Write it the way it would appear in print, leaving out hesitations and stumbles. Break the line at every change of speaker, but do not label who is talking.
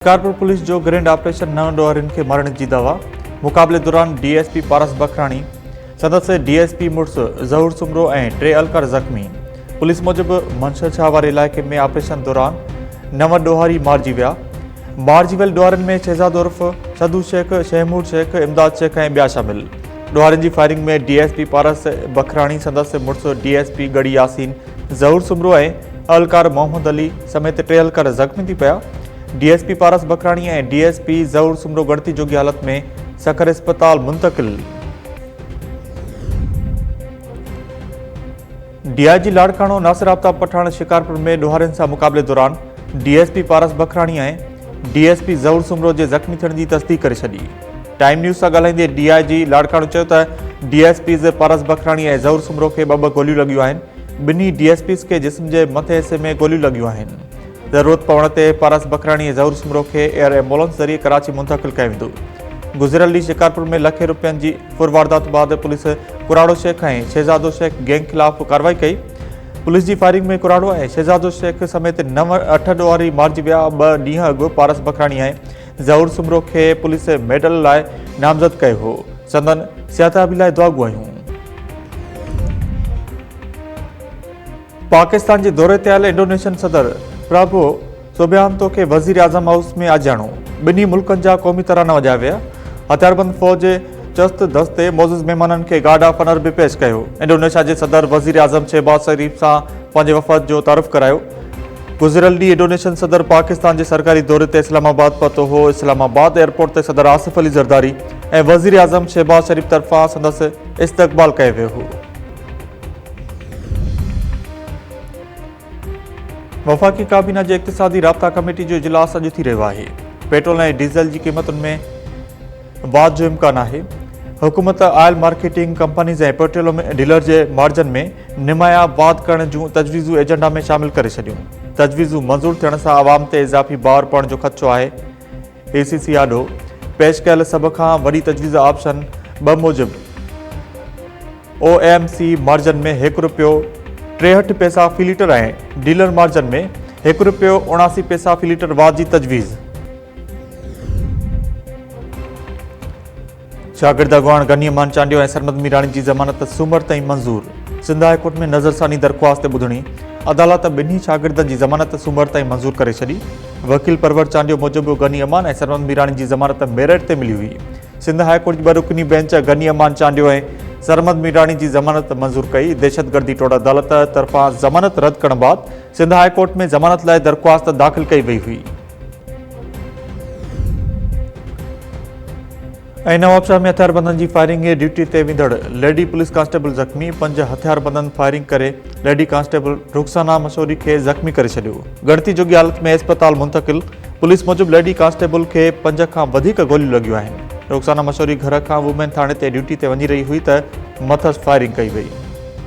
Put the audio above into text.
Shikarpur police जो grand operation 9 ॾोहरियुनि खे मारण जी दवा। मुक़ाबले दौरान डीएसपी पारस बखराणी सदस्य डीएसपी मुड़स ज़हूर सुमरो ऐं 3 अलकर ज़ख़्मी। पुलिस मूजिब मंशा वारे इलाइक़े में ऑपरेशन दौरान 9 ॾोहारी मारिजी विया। मारिजी वियल ॾोहारियुनि में शहज़ाद उर्फ सदू शेख, शहमूद शेख, इमदाद शेख ऐं ॿिया शामिल। ॾोहारियुनि जी फायरिंग में डीएसपी पारस बखराणी सदस्य मुड़स डीएसपी गड़ी यासीन, ज़हूर सुमरो ऐं अलकार मोहम्मद अली समेत 3 अलकर ज़ख़्मी थी पिया। डीएसपी पारस बखराणी ऐं डीएसपी ज़हूर सुमरो गणती जोगी हालत में सखर अस्पताल मुंतकिल। डीआईजी लाड़काणो नासिर आफ्ताब पठाण शिकारपुर में ॾोहारियुनि सां मुक़ाबले दौरान डीएसपी पारस बखराणी ऐं डीएसपी ज़हूर सुमरो जे ज़ख़्मी थियण जी तस्दीक़ करे छॾी। टाइम न्यूज़ सां ॻाल्हाईंदे डीआईजी लाड़काणो चयो त डीएसपीज़ पारस बखराणी ऐं ज़हूर सुमरो खे ॿ गोलियूं लॻियूं आहिनि। ॿिन्ही डीएसपीज़ खे जिस्म जे मथे हिसे में गोलियूं लॻियूं आहिनि। ज़रूरत पवण ते पारस बखराणी ऐं ज़हूर सुमरो खे एयर एम्बुलेंस ज़रिए कराची मुंतकिल कयो वेंदो। गुज़िरियल ॾींहुं शिकारपुर में लखे रुपयनि जी फुर वारदात बैदि पुलिस कुराड़ो शेख ऐं शहज़ादो शेख गैंग ख़िलाफ़ कार्रवाई कई। पुलिस जी फायरिंग में कुराड़ो ऐं शहज़ादो शेख समेत 8 ॾोहारी मारिजी विया। 2 ॾींहं अॻु पारस बखराणी ऐं ज़हूर सुमरो खे पुलिस मेडल लाइ नामज़द कयो हो। संदन सिहताबी लाइ दुआ घुरायूं। पाकिस्तान जे दौरे ते आयल इंडोनेशियन सदर प्रबो सुबियांतो खे वज़ीर आज़म हाउस में आजाणो। ॿिन्ही मुल्कनि जा क़ौमी तराना वॼाया विया। हथियारबंद फ़ौज जे चस्त दस्ते मोज़िज़ महिमाननि खे गार्ड ऑफ ऑनर बि पेश कयो। इंडोनेशिया जे सदर वज़ीर आज़म शहबाज शरीफ़ सां पंहिंजे वफ़द जो तारुफ़ करायो। गुज़िरियल ॾींहुं इंडोनेशियन सदर पाकिस्तान जे सरकारी दौरे ते इस्लामाबाद पहुतो हो। इस्लामाबाद एयरपोर्ट ते सदर आसिफ अली ज़रदारी ऐं वज़ीर आज़म शहबाज शरीफ़ तरफ़ां संदसि इस्तक़बाल कयो वियो हो। वफ़ाक़ी काबीना जे इक़्तिसादी राब्ता कमेटी जो इजलास अॼु थी रहियो आहे। पेट्रोल ऐं डीज़ल जी क़ीमतुनि में वाध जो इम्कान आहे। हुकूमत ऑयल मार्केटिंग कंपनीज़ ऐं पेट्रोल डीलर जे मार्जन में निमाया वाध करण जूं तजवीज़ूं एजेंडा में शामिल करे छॾियूं। तजवीज़ूं मंज़ूर थियण सां आवाम ते इज़ाफ़ी भार पवण जो ख़दशो आहे। एसीसी आॾो पेश कयल सभ खां वॾी तजवीज़ ऑप्शन 2 मूजिब ओएमसी मार्जन में ₹1.63 फ़ी लीटर ऐं डीलर मार्जन में ₹1.79 फ़ी लीटर वाध जी तजवीज़। शागिर्द अॻवान गनी अमान चांडियो ऐं सरमद मीराणी जी ज़मानत सूमर ताईं मंज़ूर। सिंध हाई कोर्ट में नज़रसानी दरख़्वास्त ते ॿुधणी। अदालत ॿिन्ही शागिर्दनि जी ज़मानत सूमर ताईं मंज़ूर करे छॾी। वकील परवर चांडियो मूजिब गनी अमान ऐं सरमद मीराणी जी ज़मानत मेरिट ते मिली हुई। सिंध हाई कोर्ट जी 2 रुकनी बेंच गनी अमान चांडियो ऐं सरमद मीराणी जी ज़मानत मंज़ूर कई। दहशतगर्दी टोड़ अदालत तरफ़ां ज़मानत रद्द करण बैदि सिंध हाई कोर्ट में ज़मानत लाइ दरख़्वास्त दाख़िल कई वई हुई। ऐं नवाबशाह में हथियारबंदनि जी फायरिंग ड्यूटी ते वेंदड़ लेडी पुलिस कांस्टेबल ज़ख़्मी। 5 हथियारबंदनि फायरिंग करे लेडी कांस्टेबल रुखसाना मशहूरी खे ज़ख़्मी करे छॾियो। गणती जोगी हालत में अस्पताल मुंतकिल। पुलिस मूजिब लेडी कांस्टेबल खे 5 खां वधीक गोलियूं लॻियूं आहिनि। रुखसाना मशहूरी घर खां वुमेन थाणे ते ड्यूटी ते वञी रही हुई त मथस फायरिंग कई वई।